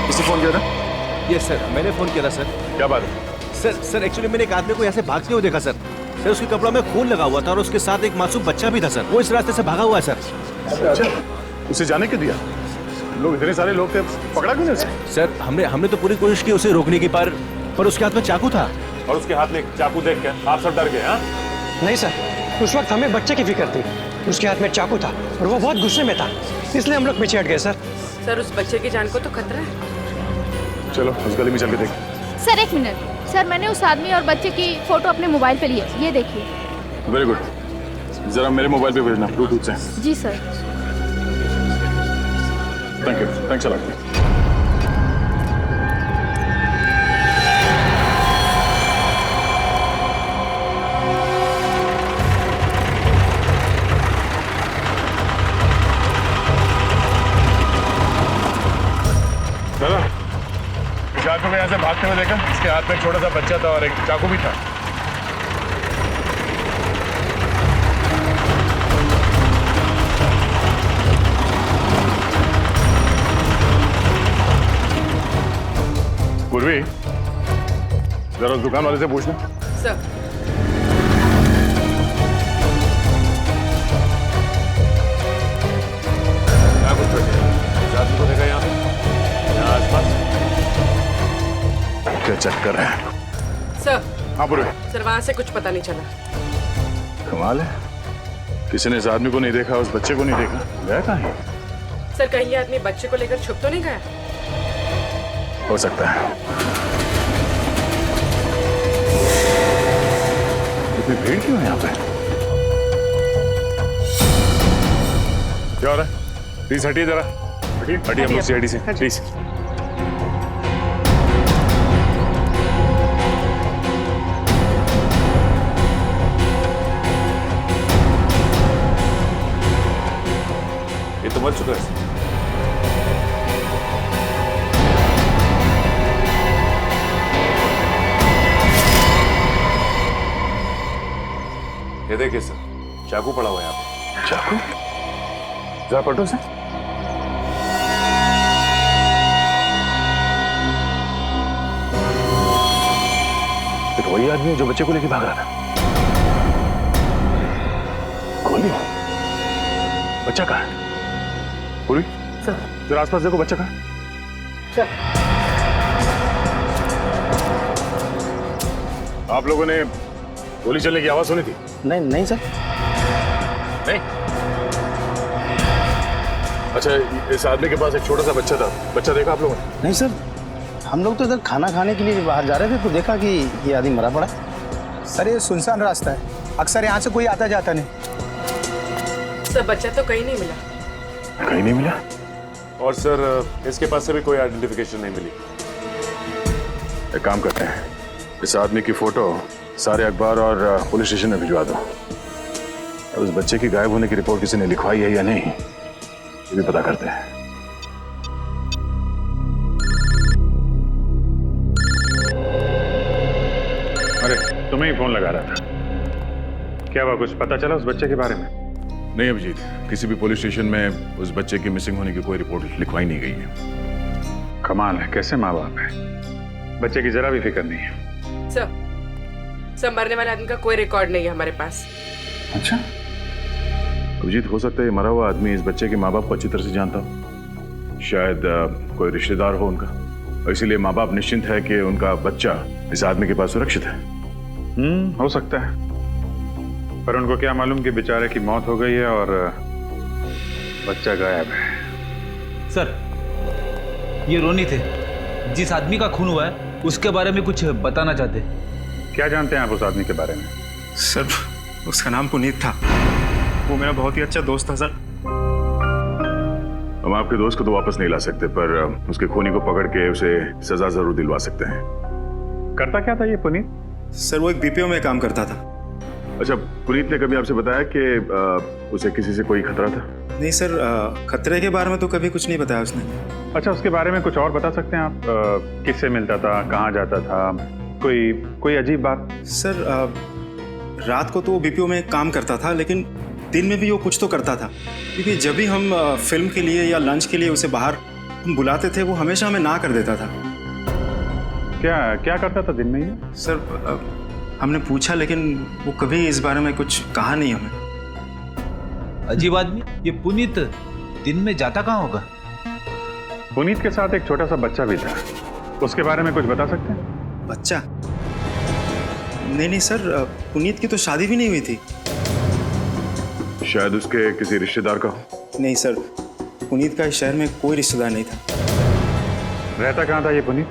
किसी फोन किया था? यस सर, मैंने फोन किया था सर। क्या बात है? सर एक्चुअली मैंने एक आदमी को यहाँ से भागते हुए देखा सर। सर उसके कपड़ों में खून लगा हुआ था और उसके साथ एक मासूम बच्चा भी था सर। वो इस रास्ते से भागा हुआ है सर। अच्छा, उसे जाने क्यों दिया? लोग इतने सारे लोग थे, पकड़ा क्यों नहीं उसे? सर हमने तो पूरी कोशिश की उसे रोकने की, पर उसके हाथ में चाकू था। और उसके हाथ में चाकू देख कर आप सब डर गए? हाँ नहीं सर, उस वक्त हमें बच्चे की फिक्र थी। उसके हाथ में चाकू था और वो बहुत गुस्से में था, इसलिए हम लोग पीछे हट गए सर। सर उस बच्चे की जान को तो खतरा है। चलो उस गली में चल के देख। सर एक मिनट, सर मैंने उस आदमी और बच्चे की फोटो अपने मोबाइल पे ली है, ये देखिए। वेरी गुड, जरा मेरे मोबाइल पे भेजना ब्लूटूथ से। जी sir. Thank you, thanks a lot. दादा, इस आदमी को यहाँ से भागते हुए देखा? इसके हाथ में एक छोटा सा बच्चा था और एक चाकू भी था। पूर्वी, जरा उस दुकान वाले से पूछना। सर क्या कुछ बैठे? इस आदमी को देखा यहाँ आसपास? क्या चक्कर है? सर हाँ पूर्वी। सर वहाँ से कुछ पता नहीं चला। कमाल है, किसी ने इस आदमी को नहीं देखा, उस बच्चे को नहीं देखा। गया कहाँ है? सर कहीं ये आदमी बच्चे को लेकर छुप तो नहीं गया? हो सकता है। इतनी भीड़ क्यों है यहाँ पे? क्या हो रहा है? प्लीज हटिए जरा, हटिए हम लोग सीआईडी से प्लीज। ये तो मर चुका है। ये देखिए सर, चाकू पड़ा हुआ है यहाँ पे। चाकू? जरा पलटो से। ये तो वही आदमी है जो बच्चे को लेके भाग रहा था। गोली? बच्चा कहाँ है? पूरी सर, जरा आसपास देखो, बच्चा कहाँ? आप लोगों ने गोली चलने की आवाज सुनी थी? नहीं सर। नहीं? अच्छा, इस आदमी के पास एक छोटा सा बच्चा था, बच्चा देखा आप लोगों ने? नहीं सर, हम लोग तो इधर खाना खाने के लिए बाहर जा रहे थे तो देखा कि ये आदमी मरा पड़ा। सर ये सुनसान रास्ता है, अक्सर यहाँ से कोई आता जाता नहीं। सर बच्चा तो कहीं नहीं मिला। कहीं नहीं मिला? और सर इसके पास से भी कोई आइडेंटिफिकेशन नहीं मिली। एक काम करते हैं, इस आदमी की फोटो सारे अखबार और पुलिस स्टेशन में भिजवा दो। और उस बच्चे की गायब होने की रिपोर्ट किसी ने लिखवाई है या नहीं, ये भी पता करते हैं। अरे तुम्हें ही फोन लगा रहा था, क्या हुआ? कुछ पता चला उस बच्चे के बारे में? नहीं अभिजीत, किसी भी पुलिस स्टेशन में उस बच्चे की मिसिंग होने की कोई रिपोर्ट लिखवाई नहीं गई है। कमाल है, कैसे माँ बाप है, बच्चे की जरा भी फिक्र नहीं है। सर मरने वाले आदमी का कोई रिकॉर्ड नहीं है हमारे पास। अच्छा अभिजीत, हो सकता है ये मरा हुआ आदमी इस बच्चे के माँ बाप को अच्छी तरह से जानता हो। शायद कोई रिश्तेदार हो उनका, और इसीलिए माँ बाप निश्चिंत है कि उनका बच्चा इस आदमी के पास सुरक्षित है। हो सकता है, पर उनको क्या मालूम कि बेचारे की मौत हो गई है और बच्चा गायब है। सर ये रोनी थे, जिस आदमी का खून हुआ है उसके बारे में कुछ बताना चाहते। क्या जानते हैं आप उस आदमी के बारे में? सर उसका नाम पुनीत था, वो मेरा बहुत ही अच्छा दोस्त था सर। हम आपके दोस्त को तो वापस नहीं ला सकते, पर उसके खूनी को पकड़ के उसे सजा जरूर दिलवा सकते हैं। करता क्या था ये पुनीत? सर वो एक बीपीओ में काम करता था। अच्छा, पुनीत ने कभी आपसे बताया कि उसे किसी से कोई खतरा था? नहीं सर, खतरे के बारे में तो कभी कुछ नहीं बताया उसने। अच्छा, उसके बारे में कुछ और बता सकते हैं आप? किससे मिलता था, कहाँ जाता था, कोई अजीब बात? सर रात को तो वो बीपीओ में काम करता था, लेकिन दिन में भी वो कुछ तो करता था, क्योंकि जब भी हम फिल्म के लिए या लंच के लिए उसे बाहर हम बुलाते थे वो हमेशा हमें ना कर देता था। क्या क्या करता था दिन में ये? सर हमने पूछा लेकिन वो कभी इस बारे में कुछ कहा नहीं हमें। अजीब आदमी। ये पुनीत दिन में जाता कहाँ होगा? पुनीत के साथ एक छोटा सा बच्चा भी था, उसके बारे में कुछ बता सकते हैं? बच्चा? नहीं सर, पुनीत की तो शादी भी नहीं हुई थी। शायद उसके किसी रिश्तेदार का हो। नहीं सर, पुनीत का इस शहर में कोई रिश्तेदार नहीं था। रहता कहाँ था ये पुनीत?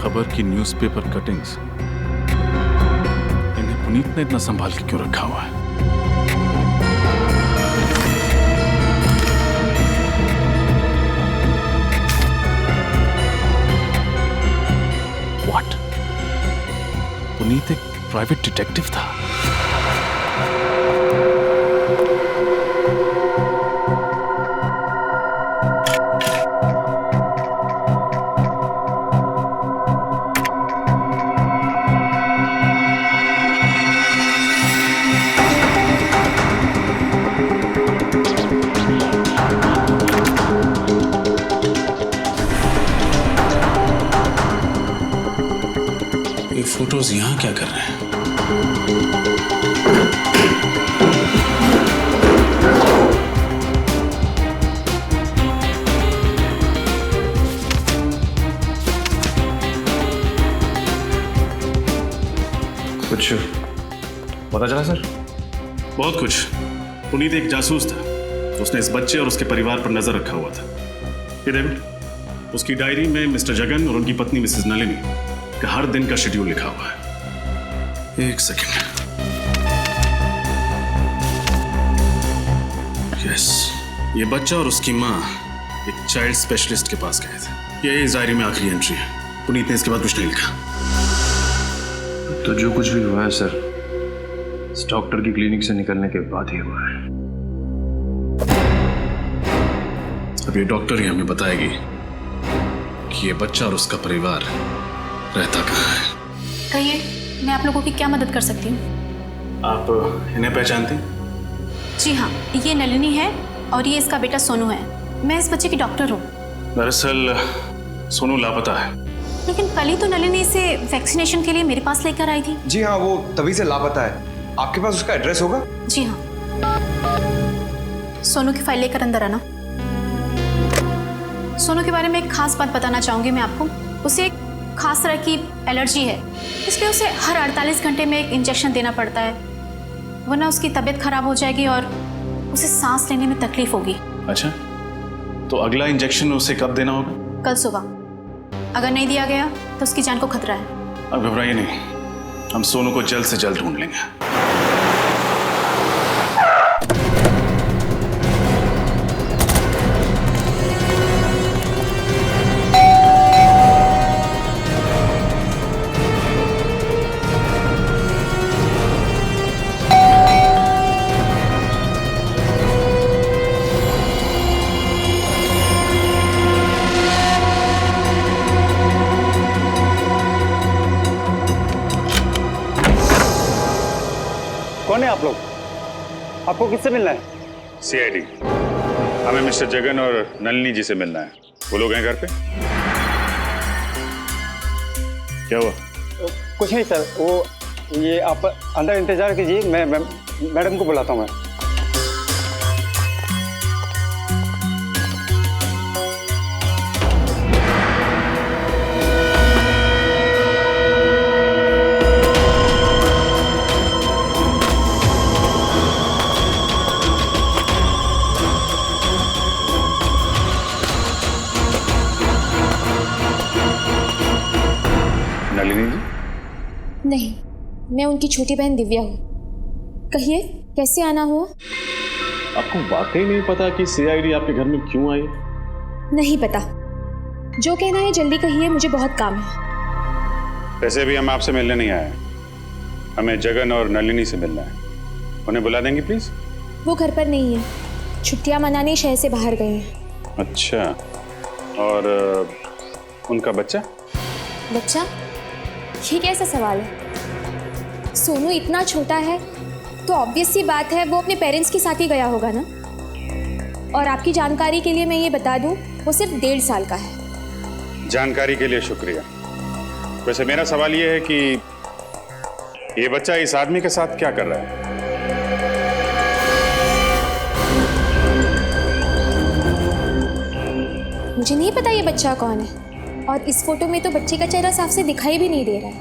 खबर की न्यूज़पेपर कटिंग्स, इन्हें पुनीत ने इतना संभाल के क्यों रखा हुआ है? What? पुनीत एक प्राइवेट डिटेक्टिव था। ये फोटोज यहाँ क्या कर रहे हैं? कुछ पता चला सर? बहुत कुछ। पुनीत एक जासूस था, उसने इस बच्चे और उसके परिवार पर नजर रखा हुआ था। ये देखो, उसकी डायरी में मिस्टर जगन और उनकी पत्नी मिसेस नलिनी का हर दिन का शेड्यूल लिखा हुआ है। एक सेकेंड। यस, ये बच्चा और उसकी माँ एक चाइल्ड स्पेशलिस्ट के पास गए थे। ये इस डायरी में आखिरी एंट्री है। पुनीत ने इसके बाद कुछ नहीं लिखा। तो जो कुछ भी हुआ है सर, इस डॉक्टर की क्लिनिक से निकलने के बाद ही हुआ है। अब ये डॉक्टर ही हमें बताएगी कि ये बच्चा और उसका परिवार रहता कहाँ है। कहिए, मैं आप लोगों की क्या मदद कर सकती हूँ? आप इन्हें पहचानती? जी हाँ, ये नलिनी है और ये इसका बेटा सोनू है। मैं इस बच्चे की डॉक्टर हूँ। दरअसल सोनू लापता है। लेकिन कल ही तो नलिनी इसे वैक्सीनेशन के लिए मेरे पास लेकर आई थी। जी हाँ, वो तभी से लापता है। आपके पास उसका एड्रेस होगा? जी हाँ। सोनू की फाइल लेकर अंदर आना। सोनू के बारे में एक खास बात बताना चाहूँगी मैं आपको। उसे एक खास तरह की एलर्जी है, इसलिए उसे हर 48 घंटे में एक इंजेक्शन देना पड़ता है, वरना उसकी तबीयत खराब हो जाएगी और उसे सांस लेने में तकलीफ होगी। अच्छा, तो अगला इंजेक्शन उसे कब देना होगा? कल सुबह। अगर नहीं दिया गया तो उसकी जान को खतरा है। अब घबराइए नहीं, हम सोनू को जल्द से जल्द ढूंढ लेंगे। कौन है आप लोग? आपको किससे मिलना है? सीआईडी। हमें मिस्टर जगन और नलिनी जी से मिलना है। वो लोग हैं घर पे? क्या हुआ? कुछ नहीं सर, वो ये आप अंदर इंतजार कीजिए, मैं मैडम को बुलाता हूँ। मैं नलिनी जी? नहीं, मैं उनकी छोटी बहन दिव्या हूँ। कहिए, कैसे आना हुआ? आपको वाकई नहीं पता कि सीआईडी आपके घर में क्यों आई? नहीं पता। जो कहना है जल्दी कहिए, मुझे बहुत काम है। वैसे भी हम आपसे मिलने नहीं आए, हमें जगन और नलिनी से मिलना है। उन्हें बुला देंगे प्लीज? वो घर पर नहीं है, छुट्टियां मनाने शहर से बाहर गए हैं। अच्छा, और उनका बच्चा? बच्चा? ये कैसा सवाल है? सोनू इतना छोटा है तो ऑब्वियस सी बात है वो अपने पेरेंट्स के साथ ही गया होगा ना। और आपकी जानकारी के लिए मैं ये बता दूं, वो सिर्फ 1.5 साल का है। जानकारी के लिए शुक्रिया। वैसे मेरा सवाल ये है कि ये बच्चा इस आदमी के साथ क्या कर रहा है? मुझे नहीं पता ये बच्चा कौन है, और इस फोटो में तो बच्चे का चेहरा साफ से दिखाई भी नहीं दे रहा है।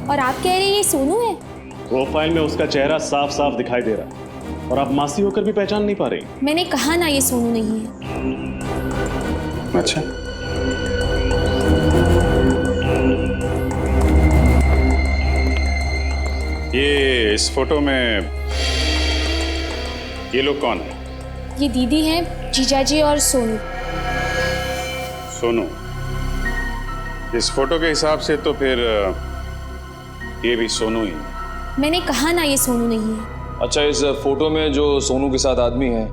और आप कह रहे हैं ये सोनू है? प्रोफाइल में उसका चेहरा साफ साफ दिखाई दे रहा है और आप मासी होकर भी पहचान नहीं पा रही। मैंने कहा ना ये सोनू नहीं है। अच्छा, ये इस फोटो में ये लोग कौन है? ये दीदी हैं, जीजाजी और सोनू। सोनू? इस फोटो के हिसाब से तो फिर ये भी सोनू ही है। मैंने कहा ना ये सोनू नहीं है। अच्छा, इस फोटो में जो सोनू के साथ आदमी है,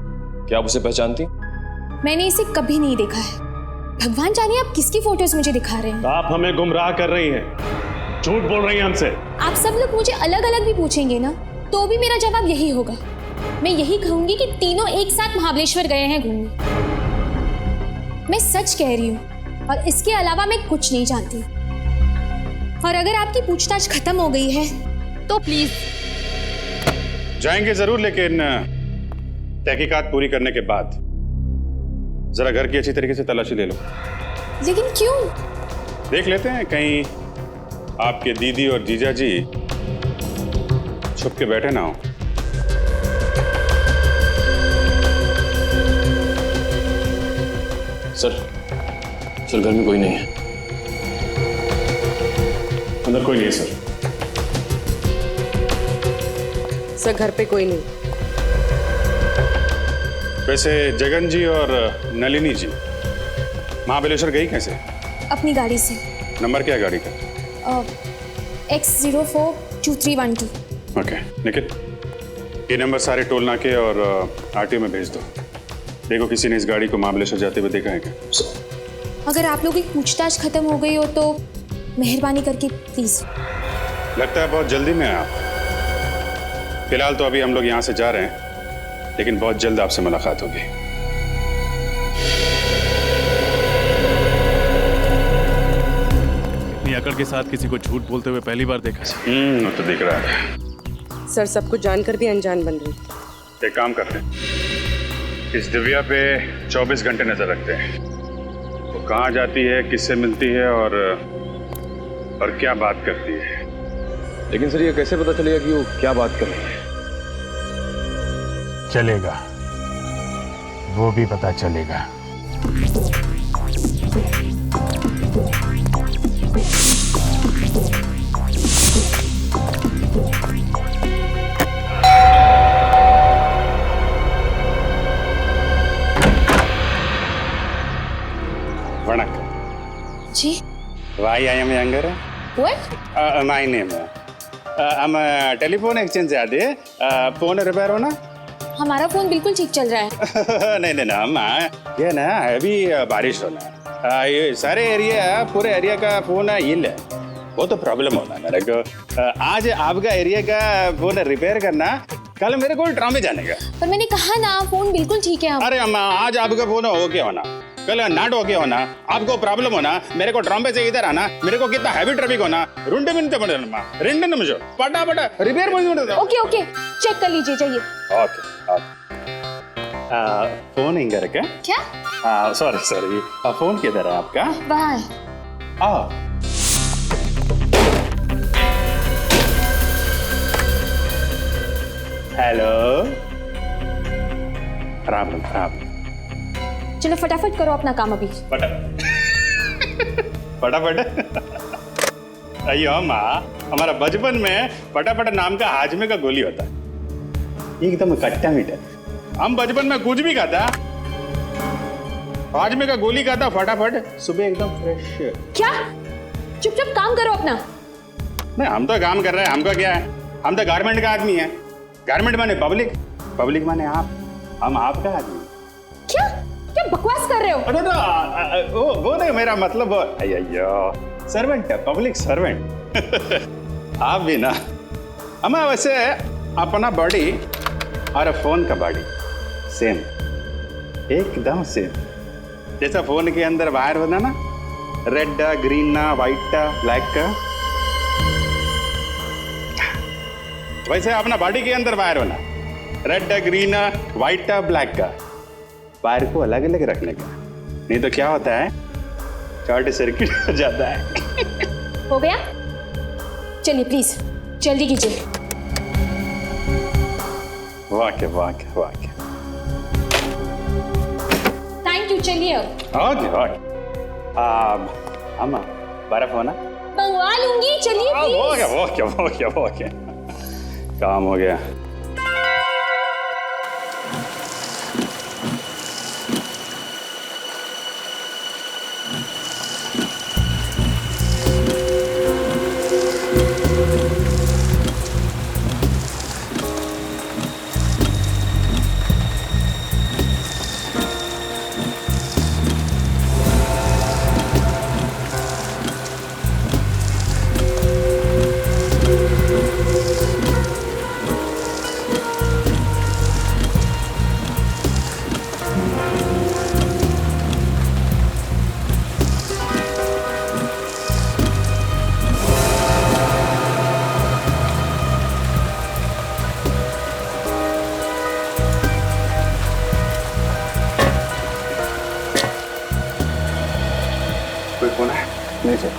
क्या आप उसे पहचानती? मैंने इसे कभी नहीं देखा है। भगवान जाने आप किसकी फोटोज मुझे दिखा रहे हैं। आप हमें गुमराह कर रही हैं, झूठ बोल रही हैं हमसे। आप सब लोग मुझे अलग अलग भी पूछेंगे ना, तो भी मेरा जवाब यही होगा। मैं यही कहूंगी कि तीनों एक साथ महाबलेश्वर गए हैं घूमने। मैं सच कह रही हूँ, और इसके अलावा मैं कुछ नहीं जानती। और अगर आपकी पूछताछ खत्म हो गई है तो प्लीज। जाएंगे जरूर, लेकिन तहकीकात पूरी करने के बाद जरा घर की अच्छी तरीके से तलाशी ले लो। लेकिन क्यों? देख लेते हैं कहीं आपके दीदी और जीजा जी छुप के बैठे ना हो। सर घर में कोई नहीं है। अंदर कोई नहीं है सर। सर घर पे कोई नहीं। वैसे जगन जी और नलिनी जी महाबलेश्वर गई कैसे? अपनी गाड़ी से। नंबर क्या है गाड़ी का? X042312। ओके, निखिल ये नंबर सारे टोल नाके और आरटीओ में भेज दो। देखो किसी ने इस गाड़ी को महाबलेश्वर जाते हुए देखा है क्या? अगर आप लोगों की पूछताछ खत्म हो गई हो तो मेहरबानी करके प्लीज। लगता है बहुत जल्दी में है आप। फिलहाल तो अभी हम लोग यहाँ से जा रहे हैं, लेकिन बहुत जल्द आपसे मुलाकात होगी। इतनी अकड़ के साथ किसी को झूठ बोलते हुए पहली बार देखा। तो दिख रहा है। सर सब कुछ जानकर भी अनजान बन रही। एक काम करते हैं, इस दिव्या पे 24 घंटे नजर रखते हैं। वो कहाँ जाती है, किससे मिलती है और क्या बात करती है। लेकिन सर ये कैसे पता चलेगा कि वो क्या बात कर रही है? चलेगा, वो भी पता चलेगा। वणक्कम जी। Why I am younger? What? My name. हम टेलीफोन एक्सचेंज से आते हैं। फोन रिपेयर होना? हमारा फोन बिल्कुल ठीक चल रहा है। नहीं अम्मा, ये ना अभी बारिश होना, ये सारे एरिया, पूरे एरिया का फोन हिल है, वो तो प्रॉब्लम होना मेरे को। आज आपका एरिया का फोन रिपेयर करना, कल मेरे को ट्राम में जाने का। पर मैंने कहा ना फोन बिल्कुल ठीक है। अरे अम्मा, आज आपका फोन ओके होना, कल नॉट ओके होना, आपको प्रॉब्लम होना, मेरे को ट्राम से इधर आना, मेरे को कितना हैवी ट्रैफिक होना, 2 मिनट రెండు నిమిషం పటాపట రిపేర్ చేసి ओके ओके चेक कर लीजिए, जाइए। ओके फोन इंगर का क्या? सॉरी फोन किधर है आपका? वहाँ है। हेलो, राम राम। चलो फटाफट करो अपना काम अभी। फटाफट अयो माँ, हमारा बचपन में फटाफट नाम का हाजमे का गोली होता, एकदम खट्टा मीठा। हम बचपन में कुछ भी खाता, हाजमे का गोली खाता फटाफट, सुबह एकदम फ्रेश। क्या? चुपचाप काम करो अपना। नहीं, हम तो काम कर रहे हैं, हमका क्या है? हम तो गारमेंट का आदमी है। गारमेंट माने पब्लिक, पब्लिक माने आप, हम आपका आदमी। क्या क्या बकवास कर रहे हो? अरे तो वो नहीं, मेरा मतलब अयो सर्वेंट है, पब्लिक सर्वेंट। आप भी ना, हमें वैसे अपना बॉडी और फोन का बॉडी सेम, एकदम सेम। जैसा फोन के अंदर वायर होता ना, रेड ग्रीन व्हाइट ब्लैक का, वैसे अपना बॉडी के अंदर वायर होना, रेड ग्रीन व्हाइट ब्लैक का। वायर को अलग अलग रखने का, नहीं तो क्या होता है, शॉर्ट सर्किट हो जाता है। हो गया? चलिए प्लीज जल्दी कीजिए। वाह वाह वाह। थैंक यू, चलिए अब। ओके। अम्मा बर्फ होना मंगवा लूंगी, चलिए प्लीज। ओके, काम हो गया। कोई फोन है? नहीं सर।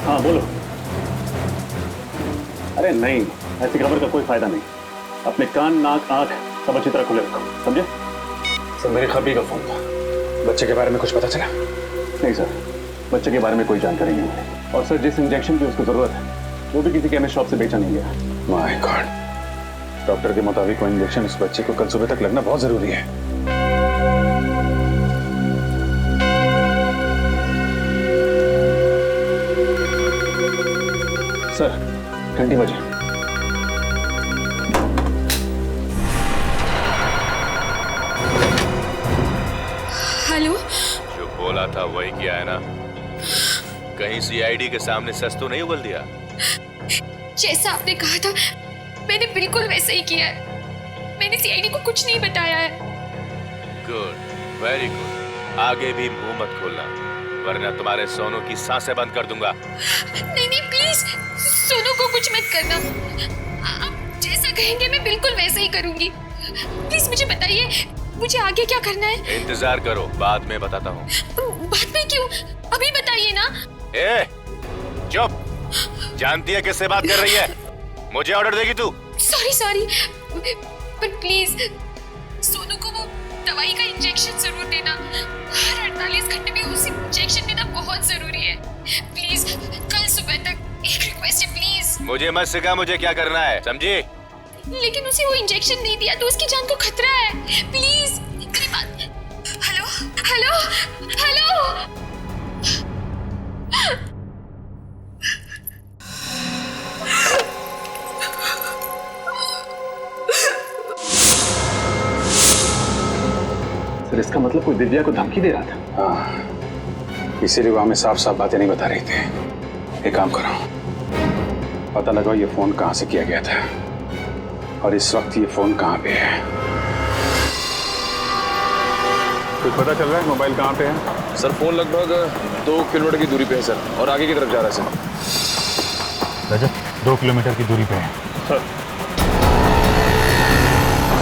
हाँ बोलो। अरे नहीं, ऐसी खबर का कोई फायदा नहीं। अपने कान नाक आंख सब अच्छी तरह खुले रखो, समझे? सर मेरी खबी का फोन था, बच्चे के बारे में कुछ पता चला? नहीं सर, बच्चे के बारे में कोई जानकारी नहीं है। और सर जिस इंजेक्शन की उसको जरूरत है वो भी किसी केमिस्ट शॉप से बेचा नहीं गया। माय गॉड, डॉक्टर के मुताबिक वो इंजेक्शन उस बच्चे को कल सुबह तक लगना बहुत जरूरी है। सर घंटी बजे। हेलो। जो बोला था वही किया है ना? कहीं सीआईडी के सामने सच तो नहीं उगल दिया? जैसा आपने कहा था मैंने बिल्कुल वैसा ही किया है। मैंने सीआईडी को कुछ नहीं बताया है। Good, very good. आगे भी मुंह मत खोलना, वरना तुम्हारे सोनू की सांसें बंद कर दूंगा। नहीं नहीं प्लीज, सोनू को कुछ मत करना। आप जैसा कहेंगे मैं बिल्कुल वैसा ही करूंगी। प्लीज मुझे बताइए, मुझे आगे क्या करना है? इंतजार करो, बाद में बताता हूँ। बाद में क्यों? अभी बताइए ना। ए, चुप। जानती है किससे बात कर रही है? मुझे ऑर्डर देगी तू? सॉरी, पर प्लीज सोनू को वो दवाई का इंजेक्शन जरूर देना। हर 48 घंटे में उसे इंजेक्शन देना बहुत जरूरी है। प्लीज कल सुबह तक। एक रिक्वेस्ट है प्लीज। मुझे मत सिखा मुझे क्या करना है, समझी? लेकिन उसे वो इंजेक्शन नहीं दिया तो उसकी जान को खतरा है। प्लीज मेरी बात। Hello hello hello. सर इसका मतलब कोई दिव्या को धमकी दे रहा था? हाँ, इसीलिए वो हमें साफ साफ बातें नहीं बता रही थी। एक काम करो, पता लगाओ ये फोन कहाँ से किया गया था और इस वक्त ये फोन कहाँ पे है। कुछ पता चल रहा है मोबाइल कहाँ पे है? सर फोन लगभग 2 किलोमीटर की दूरी पे है सर, और आगे की तरफ जा रहा है सर। रजत 2 किलोमीटर की दूरी पे है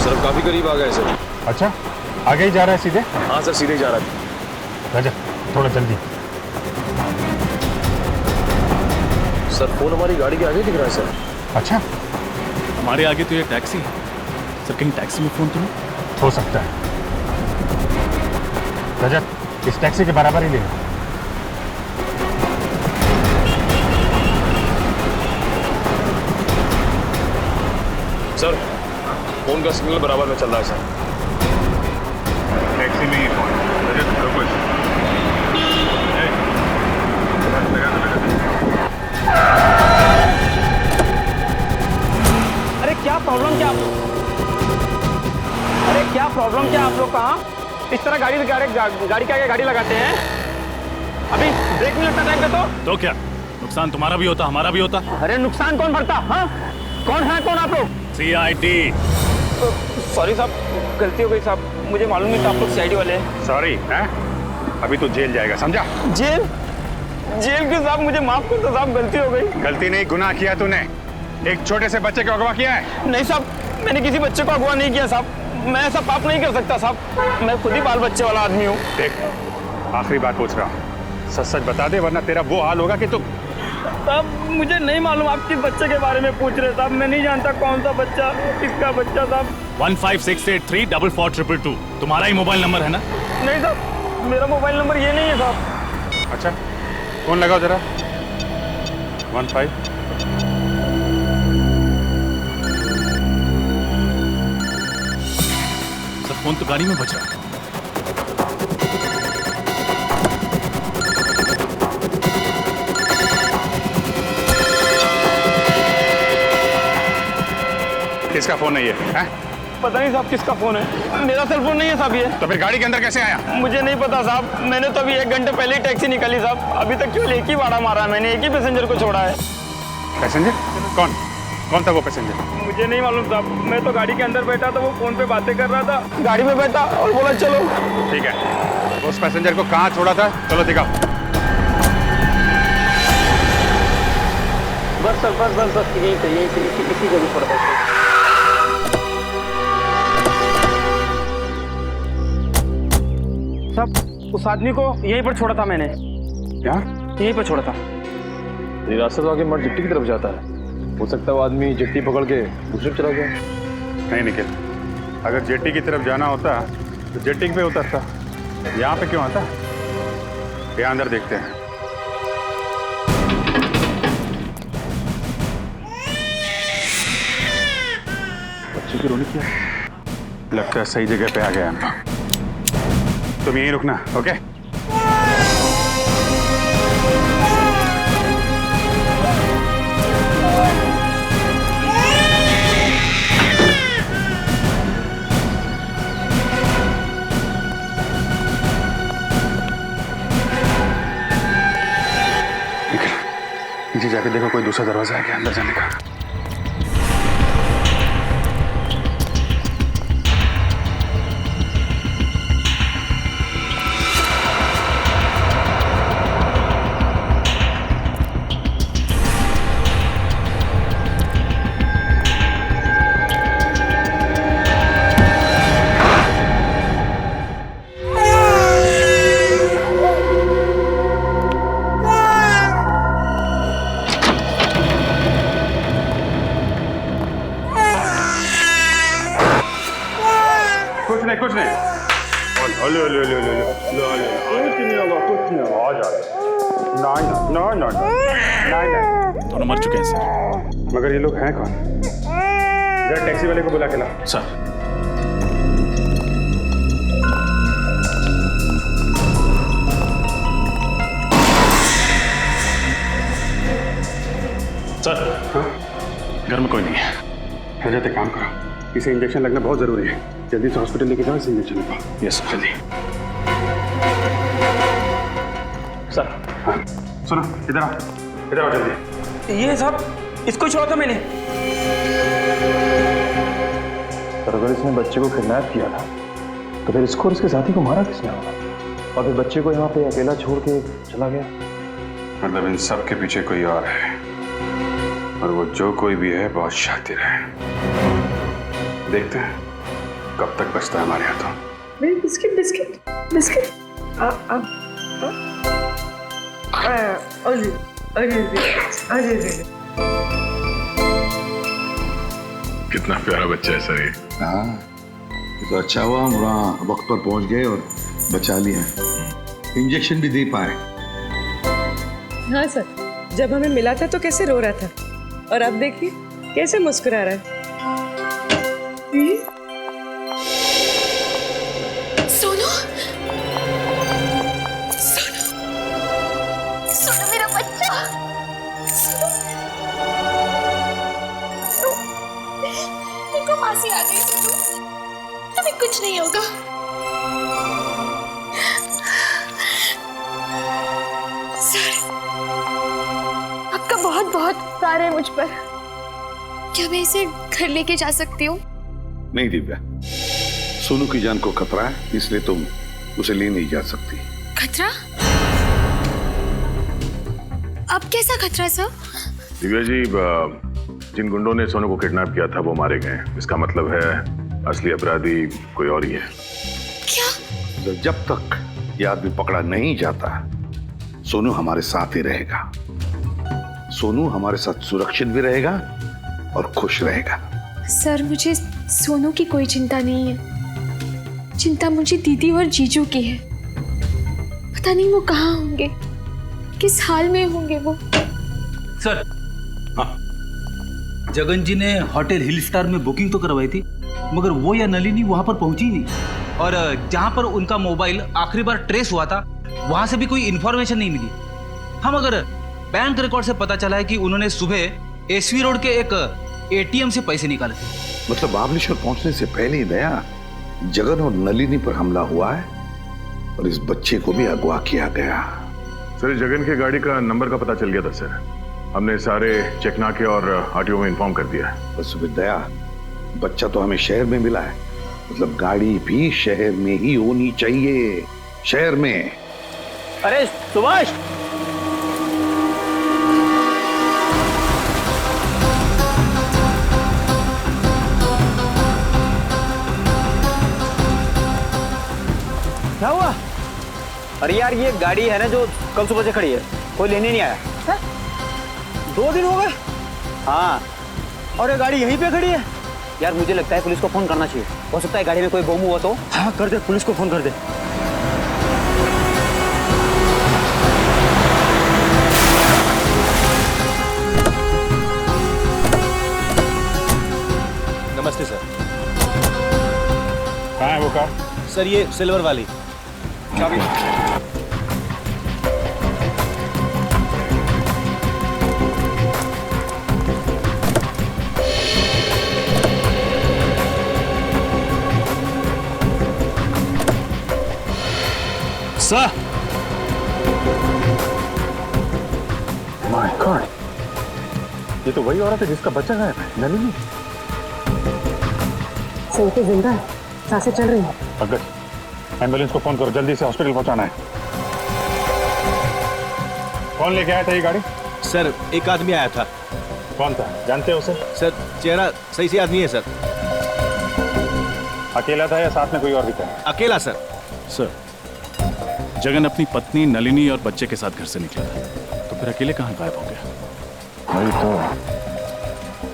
सर काफी करीब आ गए सर। अच्छा, आगे ही जा रहा है सीधे? हाँ सर, सीधे ही जा रहा है। राजा थोड़ा जल्दी। सर फोन हमारी गाड़ी के आगे दिख रहा है सर। अच्छा, हमारे आगे तो ये टैक्सी है सर, कहीं टैक्सी में फोन तो नहीं? हो सकता है। रजत, इस टैक्सी के बराबर ही ले लो। सर फोन का सिग्नल बराबर में चल रहा है सर। टैक्सी में ही फोन। रजत रुको। अरे क्या प्रॉब्लम क्या अरे क्या प्रॉब्लम क्या आप लोग कहाँ इस तरह गाड़ी के आगे गाड़ी लगाते हैं? अभी ब्रेक नहीं लगता टाइम पे तो क्या नुकसान तुम्हारा भी होता, हमारा भी होता? अरे नुकसान कौन भरता? हाँ, कौन है कौन आप लोग? CID। सॉरी साहब, गलती हो गई साहब, मुझे मालूम नहीं था आप लोग CID वाले हैं। सॉरी है, अभी तो जेल जाएगा, समझा? जेल? जेल क्यों साहब? मुझे माफ कर दो साहब, गलती हो गई। गलती नहीं, गुनाह किया तूने। एक छोटे से बच्चे को अगवा किया है। नहीं साहब, मैंने किसी बच्चे को अगवा नहीं किया साहब, मैं ऐसा पाप नहीं कर सकता साहब, मैं खुद ही बाल बच्चे वाला आदमी हूँ। देख, आखिरी बात पूछ रहा हूँ, सच सच बता दे वरना तेरा वो हाल होगा कि तू। साहब मुझे नहीं मालूम आप किस बच्चे के बारे में पूछ रहे साहब, मैं नहीं जानता कौन सा बच्चा, किसका बच्चा साहब। 156834422 तुम्हारा ही मोबाइल नंबर है ना? नहीं साहब, मेरा मोबाइल नंबर ये नहीं है साहब। अच्छा, फोन लगाओ जरा। 15। सर फोन तो गाड़ी में बज रहा है। किसका फोन है ये? हैं? पता नहीं साहब किसका फोन है, मेरा सेल फोन नहीं है साहब ये। तो फिर गाड़ी के अंदर कैसे आया? मुझे नहीं पता साहब, मैंने तो अभी 1 घंटे पहले ही टैक्सी निकाली साहब, अभी तक केवल एक ही भाड़ा मारा है मैंने, एक ही पैसेंजर को छोड़ा है। पैसेंजर? कौन कौन था वो पैसेंजर? मुझे नहीं मालूम साहब, मैं तो गाड़ी के अंदर बैठा था, वो फोन पे बातें कर रहा था, गाड़ी में बैठा और बोला चलो। ठीक है, उस पैसेंजर को कहाँ छोड़ा था? चलो दिखाओ। बस सर, बस यहीं से इसी जगह पर है। साहब उस आदमी को यहीं पर छोड़ा था मैंने। क्या? यहीं पर छोड़ा था। ये रास्ता तो आगे मर्द जेट्टी की तरफ जाता है, हो सकता है वो आदमी जेट्टी पकड़ के दूसरी तरफ चला गया। नहीं निखिल, अगर जेट्टी की तरफ जाना होता तो जेट्टी पे उतरता, यहाँ पे क्यों आता? यहाँ अंदर देखते हैं। बच्चे की रोने क्या? लगता है सही जगह पे आ गया हम लोग। तुम यहीं रुकना, ओके? नीचे जाके देखो कोई दूसरा दरवाजा है क्या अंदर जाने का। कुछ नहीं। दोनों मर चुके हैं सर। मगर ये लोग हैं कौन? जरा टैक्सी वाले को बुला के ला। सर सर, हाँ? घर में कोई नहीं है। रजत एक काम करो, इसे इंजेक्शन लगना बहुत जरूरी है, जल्दी से हॉस्पिटल लेके जाओ, इसे इंजेक्शन लगवाओ। यस सर, जल्दी। सर हाँ, सुनो इधर आओ जल्दी। ये साहब, इसको छोड़ा था मैंने। पर अगर इसने बच्चे को किडनैप किया था तो फिर इसको और इसके साथी को मारा किसने होगा? और फिर बच्चे को यहाँ पे अकेला छोड़ के चला गया। मतलब इन सब के पीछे कोई और है, और वो जो कोई भी है बहुत शातिर है। देखते हैं कब तक बचता है हमारे हाथों। मेरी बिस्किट बिस्किट बिस्किट कितना प्यारा बच्चा है सर ये। हाँ, ये तो अच्छा हुआ हम वहाँ वक्त पर पहुंच गए और बचा लिया, इंजेक्शन भी दे पाए। हाँ सर, जब हमें मिला था तो कैसे रो रहा था और अब देखिए कैसे मुस्कुरा रहा है। सोनू, सोनू, सोनू मेरा बच्चा। देखो मासी आ गई। सोनू, तुम्हें कुछ नहीं होगा। सर, आपका बहुत बहुत प्यार है मुझ पर। क्या मैं इसे घर लेके जा सकती हूँ? नहीं दिव्या, सोनू की जान को खतरा है, इसलिए तुम उसे ले नहीं जा सकती। खतरा? अब कैसा खतरा सर? दिव्या जी, जिन गुंडों ने सोनू को किडनैप किया था वो मारे गए। इसका मतलब है असली अपराधी कोई और ही है। क्या? जब तक ये आदमी पकड़ा नहीं जाता, सोनू हमारे साथ ही रहेगा। सोनू हमारे साथ सुरक्षित भी रहेगा और खुश रहेगा। सर, मुझे सोनू की कोई चिंता नहीं है। चिंता मुझे दीदी और जीजू की है। पता नहीं वो कहाँ होंगे, किस हाल में होंगे वो। सर, जगन जी ने होटल हिल स्टार में बुकिंग तो करवाई थी, मगर वो या नलिनी वहां पर पहुंची नहीं। और जहां पर उनका मोबाइल आखिरी बार ट्रेस हुआ था, वहां से भी कोई इंफॉर्मेशन नहीं मिली। हम अगर बैंक रिकॉर्ड से पता चला है कि उन्होंने सुबह एसवी रोड के एक एटीएम से पैसे निकाले थे। मतलब महाबलेश्वर पहुंचने से पहले ही दया जगन और नलिनी पर हमला हुआ है और इस बच्चे को भी अगवा किया गया। सर, जगन की गाड़ी का नंबर का पता चल गया था सर। हमने सारे चेकनाके और आरटीओ में इन्फॉर्म कर दिया है। बस दया, बच्चा तो हमें शहर में मिला है, मतलब गाड़ी भी शहर में ही होनी चाहिए। शहर में। अरे सुभाष, क्या हुआ? अरे यार, ये गाड़ी है ना जो कल सुबह से खड़ी है, कोई लेने नहीं आया है? 2 दिन हो गए। हाँ, और ये गाड़ी यहीं पे खड़ी है। यार मुझे लगता है पुलिस को फोन करना चाहिए। हो सकता है गाड़ी में कोई बम हुआ तो। हाँ कर दे, पुलिस को फोन कर दे। नमस्ते सर। कहाँ है वो कार? सर, ये सिल्वर वाली। चाबी। सर, माय गॉड, ये तो वही औरत है जिसका बच्चा गायब है, नलिनी। सही तो जिंदा है, सांसें चल रही हैं। अगर एम्बुलेंस को फोन करो, जल्दी से हॉस्पिटल पहुंचाना है। कौन लेके आया था ये गाड़ी? सर, एक आदमी आया था। कौन था, जानते हो उसे? सर, चेहरा सही से आदमी है सर। अकेला था या साथ में कोई और भी था? अकेला सर। सर, जगन अपनी पत्नी नलिनी और बच्चे के साथ घर से निकला था, तो फिर अकेले कहाँ गायब हो गया? वही तो।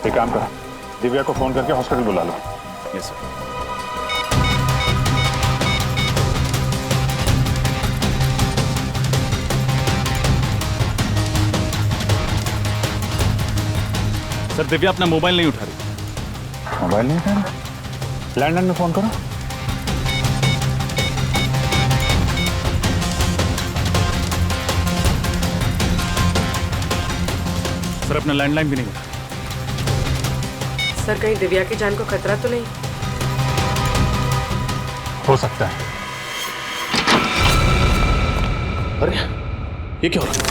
एक काम करो, दिव्या को फोन करके हॉस्पिटल बुला लो। Yes sir. सर, दिव्या अपना मोबाइल नहीं उठा रही। मोबाइल नहीं उठा रही? लैंडलाइन में फोन करो। सर, अपना लैंडलाइन भी नहीं उठा। सर, कहीं दिव्या की जान को खतरा तो नहीं? हो सकता है। अरे, ये क्या हो रहा है?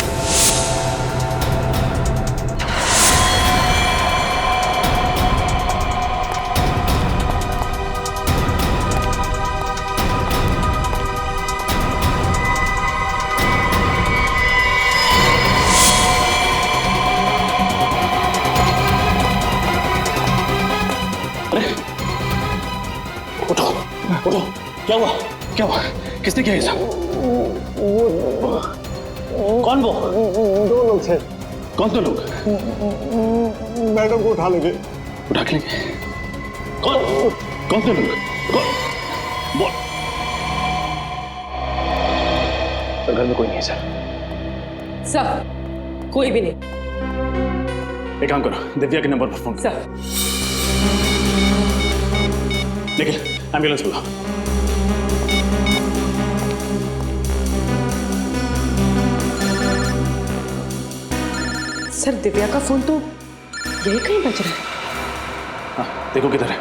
उठो, क्या हुआ? क्या हुआ? किसने किया ये सब? कौन वो? दो लोग थे। कौन दो लोग? मैडम को उठा लेंगे। उठा के लेंगे? कौन? कौन से लोग? कौन? बोल। सर घर में कोई नहीं है सर। सर कोई भी नहीं। एक काम करो, दिव्या के नंबर पर फोन सर। निखिल, एम्बुलेंस बुलाओ। सर दिव्या का फोन तो यही कहीं बज रहा है। हाँ, देखो किधर है।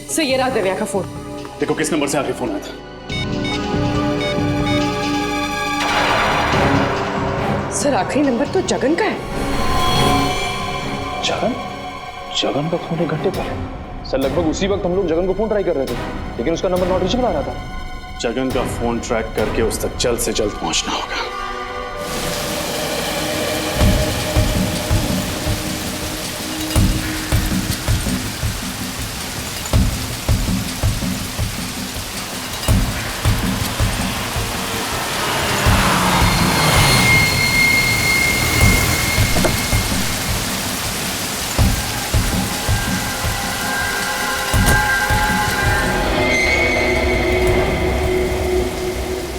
सर ये रहा दिव्या का फोन। देखो किस नंबर से आखिरी फोन आया था। सर आखिरी नंबर तो जगन का है। जगन? जगन का फोन 1 घंटे पहले। सर लगभग उसी वक्त हम लोग जगन को फोन ट्राई कर रहे थे, लेकिन उसका नंबर नॉट रीचेबल आ रहा था। जगन का फोन ट्रैक करके उस तक जल्द से जल्द पहुंचना होगा।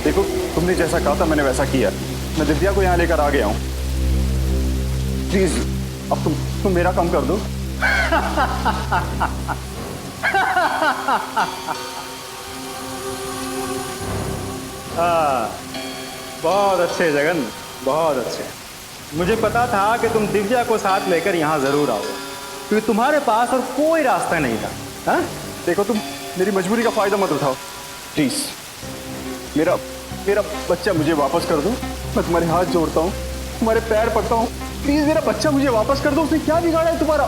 देखो तुमने जैसा कहा था मैंने वैसा किया। मैं दिव्या को यहाँ लेकर आ गया हूँ। प्लीज अब तुम मेरा काम कर दो। बहुत अच्छे जगन, बहुत अच्छे। मुझे पता था कि तुम दिव्या को साथ लेकर यहाँ जरूर आओगे, क्योंकि तुम्हारे पास और कोई रास्ता नहीं था। हाँ? देखो तुम मेरी मजबूरी का फायदा मत उठाओ प्लीज। मेरा बच्चा मुझे वापस कर दो। मैं तुम्हारे हाथ जोड़ता हूँ, तुम्हारे पैर पड़ता हूँ। प्लीज मेरा बच्चा मुझे वापस कर दो। उसने क्या बिगाड़ा है तुम्हारा?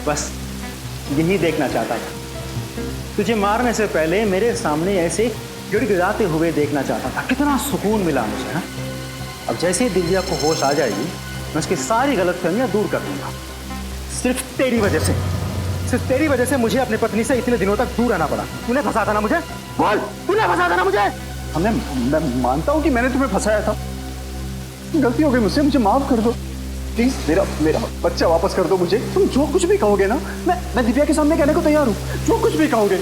बस यही देखना चाहता था। तुझे मारने से पहले मेरे सामने ऐसे गिड़गिड़ाते हुए देखना चाहता था। कितना सुकून मिला मुझे। हाँ? अब जैसे ही दिव्या को होश आ जाएगी, मैं उसकी सारी गलतफहमियां दूर कर दूंगा। सिर्फ तेरी वजह से मुझे अपनी पत्नी से इतने दिनों तक दूर रहना पड़ा। तूने फंसा था ना मुझे? बोल, तूने फंसा था ना मुझे? मैं मानता हूँ कि मैंने तुम्हें फंसाया था। गलती हो गई मुझसे, मुझे माफ कर दो प्लीज। मेरा बच्चा वापस कर दो मुझे। तुम जो कुछ भी कहोगे ना, मैं दिव्या के सामने कहने को तैयार हूँ। जो कुछ भी कहोगे।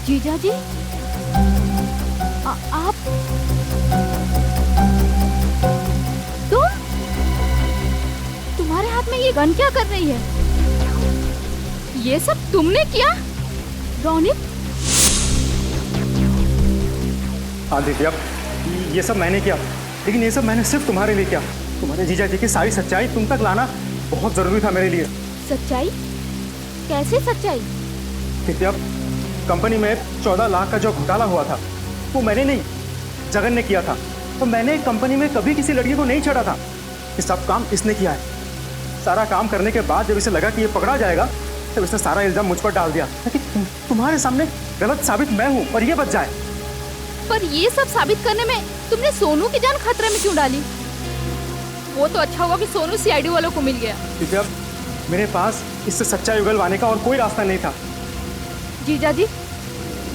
जीजा जी आप तुम्हारे हाथ में ये गन क्या कर रही है? ये सब तुमने किया रौनिक? हाँ दिव्या, ये सब मैंने किया, लेकिन ये सब मैंने सिर्फ तुम्हारे लिए किया। तुम्हारे जीजा जी की सारी सच्चाई तुम तक लाना बहुत जरूरी था मेरे लिए। सच्चाई? कैसे सच्चाई? दिव्या, कंपनी में 14 लाख का जो घोटाला हुआ था वो मैंने नहीं, जगन ने किया था। तो मैंने कंपनी में कभी किसी लड़की को नहीं छेड़ा था। ये सब काम इसने किया है। सारा काम करने के बाद जब इसे लगा कि ये पकड़ा जाएगा, तब इसने सारा इल्जाम मुझ पर डाल दिया ताकि तुम्हारे सामने गलत साबित मैं हूँ और ये बच जाए। पर ये सब साबित करने में तुमने सोनू की जान खतरे में क्यों डाली? वो तो अच्छा हुआ कि सोनू सीआईडी वालों को मिल गया। क्योंकि अब मेरे पास इससे सच्चाई उगलवाने का और कोई रास्ता नहीं था। जीजा जी,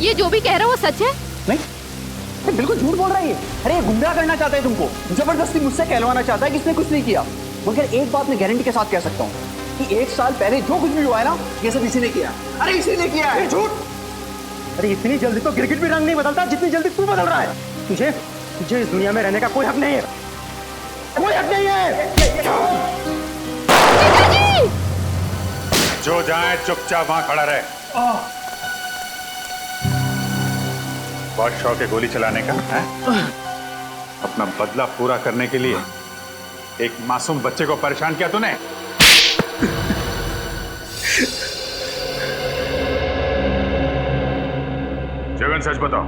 ये जो भी कह रहा है वो सच है? नहीं, बिल्कुल झूठ बोल रहा है ये। अरे ये गुमराह करना चाहता है तुमको, जबरदस्ती मुझसे कहलवाना चाहता है कि इसने कुछ नहीं किया। मगर एक बात मैं गारंटी के साथ कह सकता हूँ कि 1 साल पहले जो कुछ भी हुआ है ना, ये सब इसी ने किया। अरे इसी ने किया है। झूठ। अरे इतनी जल्दी तो गिरगिट भी रंग नहीं बदलता जितनी जल्दी तू बदल रहा है। तुझे इस दुनिया में रहने का कोई हक नहीं है। कोई हक नहीं है। जो जाए चुपचाप वहां खड़ा रहे। बहुत शौक है गोली चलाने का है? अपना बदला पूरा करने के लिए एक मासूम बच्चे को परेशान किया तूने। जगन सच बताओ,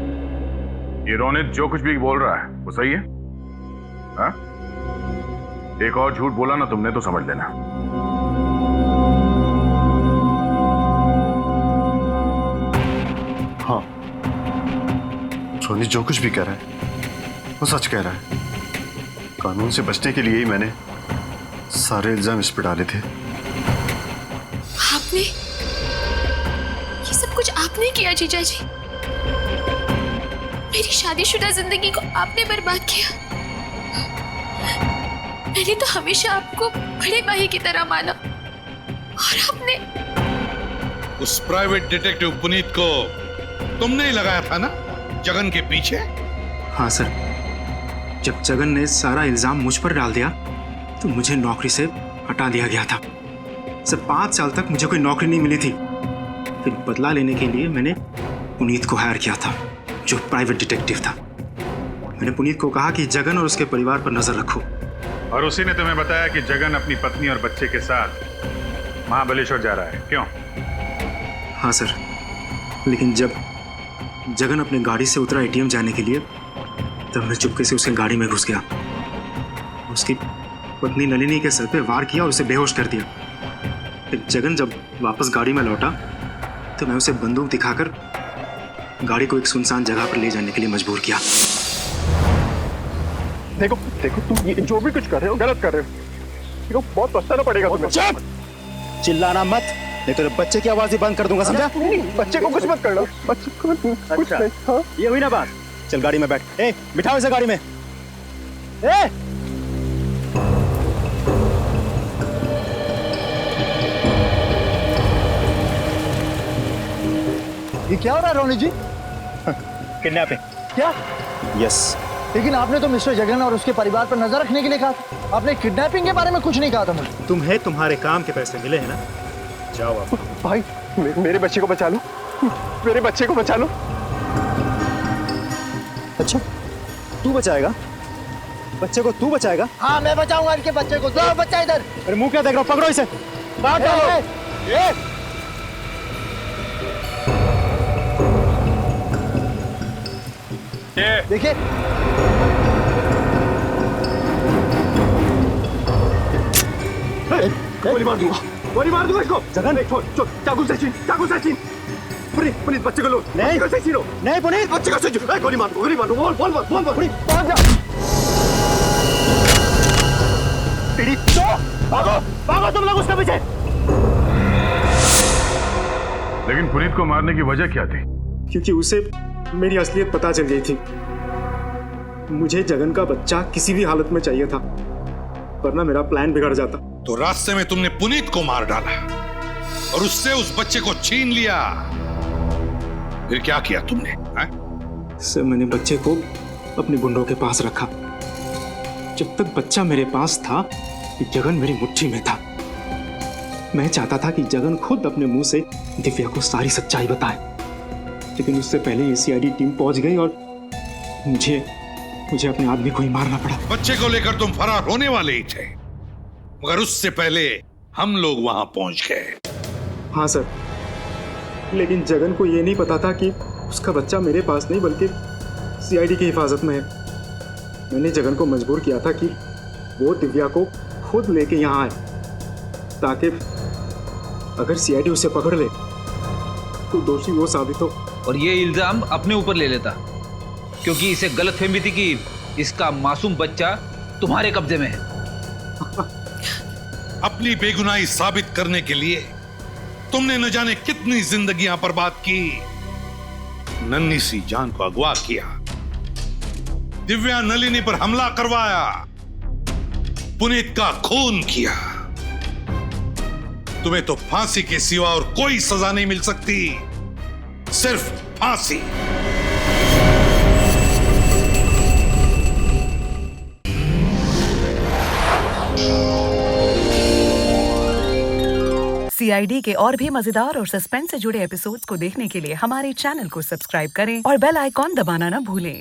ये रोनित जो कुछ भी बोल रहा है वो सही है? हाँ? एक और झूठ बोला ना तुमने तो समझ लेना। हाँ, रोनित जो कुछ भी कह रहा है वो सच कह रहा है। कानून से बचने के लिए ही मैंने सारे इल्जाम इस पर डाले थे। आपने ये सब कुछ आपने किया जीजा जी। मेरी शादीशुदा जिंदगी को आपने बर्बाद किया। मैंने तो हमेशा आपको बड़े भाई की तरह माना और आपने उस प्राइवेट डिटेक्टिव पुनीत को तुमने ही लगाया था ना जगन के पीछे? हाँ सर, जब जगन ने सारा इल्जाम मुझ पर डाल दिया तो मुझे नौकरी से हटा दिया गया था। सर 5 साल तक मुझे कोई नौकरी नहीं मिली थी। फिर बदला लेने के लिए मैंने पुनीत को हायर किया था, जो प्राइवेट डिटेक्टिव था। मैंने पुनीत को कहा कि जगन और उसके परिवार पर नजर रखो। और उसी ने तुम्हें बताया कि जगन अपनी पत्नी और बच्चे के साथ महाबलेश्वर जा रहा है, क्यों? हाँ सर, लेकिन जब जगन अपने गाड़ी से उतरा एटीएम जाने के लिए, तब मैं चुपके से उसके गाड़ी में घुस गया। उसकी पत्नी नलिनी के सर पे वार किया और उसे बेहोश कर दिया। फिर जगन जब वापस गाड़ी में लौटा तो मैं उसे बंदूक दिखाकर गाड़ी को एक सुनसान जगह पर ले जाने के लिए मजबूर किया। देखो देखो, तुम ये जो भी कुछ कर रहे हो गलत कर रहे हो। देखो बहुत पछताना पड़ेगा तुम्हें। चुप! चिल्लाना मत, नहीं तो बच्चे की आवाज ही बंद कर दूंगा, समझा? बच्चे को कुछ मत करना। बच्चे को कुछ नहीं। हाँ? ये हुई ना बात। चल गाड़ी में बैठ। ए, बिठाओ इसे गाड़ी में। ए! ये क्या हो रहा है रोनित जी? किडनैपिंग। क्या? यस। लेकिन आपने तो मिस्टर जगन और उसके परिवार पर नजर रखने के लिए कहा था। आपने किडनैपिंग के बारे में कुछ नहीं कहा था मुझे। तुम्हें तुम्हारे काम के पैसे मिले हैं ना? जाओ आप। भाई मेरे बच्चे को बचा लो, मेरे बच्चे को बचा लो। अच्छा, तू बचाएगा? बच्चे को तू बचाएगा? हाँ, मैं बचाऊंगा इनके बच्चे को। दो बच्चा इधर। अरे मुंह क्या देख रहा हो? पकड़ो इसे। बाहर डालो। देखिए, गोली मार दूंगा, गोली मार दूंगा इसको। जगन छोड़, चाकू से छीन, चाकू से छीन। पुनीत, पुनीत बच्चे को लो। नहीं, बच्चे को छीनो। नहीं पुनीत, बच्चे को छीनो। गोली मार दो, गोली मार दो। बोल बोल बोल बोल। पुनीत भाग जा। पीड़ित तो भागो, भागो तुम लोग उसके पीछे। लेकिन पुनीत को मारने की वजह क्या थी? क्योंकि उसे मेरी असलियत पता चल गई थी। मुझे जगन का बच्चा किसी भी हालत में चाहिए था, वरना मेरा प्लान बिगड़ जाता। तो रास्ते में तुमने पुनीत को मार डाला और उससे उस बच्चे को छीन लिया। फिर क्या किया तुमने? सर, मैंने बच्चे को अपने गुंडों के पास रखा। जब तक बच्चा मेरे पास था, जगन मेरी मुट्ठी में था। मैं चाहता था कि जगन खुद अपने मुंह से दिव्या को सारी सच्चाई बताए, लेकिन उससे पहले ये सीआईडी टीम पहुंच गई और मुझे अपने आदमी को ही मारना पड़ा। बच्चे को लेकर तुम फरार होने वाले ही थे, मगर उससे पहले हम लोग वहां पहुंच गए। हाँ सर, लेकिन जगन को ये नहीं पता था कि उसका बच्चा मेरे पास नहीं बल्कि सीआईडी की हिफाजत में है। मैंने जगन को मजबूर किया था कि वो दिव्या को खुद लेके यहाँ आए, ताकि अगर सीआईडी उसे पकड़ ले तो दोषी वो साबित हो। और ये इल्जाम अपने ऊपर ले लेता, क्योंकि इसे गलतफहमी थी कि इसका मासूम बच्चा तुम्हारे कब्जे में है। अपनी बेगुनाही साबित करने के लिए तुमने न जाने कितनी जिंदगियां बर्बाद की। नन्ही सी जान को अगवा किया, दिव्या नलिनी पर हमला करवाया, पुनीत का खून किया। तुम्हें तो फांसी के सिवा और कोई सजा नहीं मिल सकती, सिर्फ फांसी। सीआईडी के और भी मजेदार और सस्पेंस से जुड़े एपिसोड्स को देखने के लिए हमारे चैनल को सब्सक्राइब करें और बेल आइकॉन दबाना न भूलें।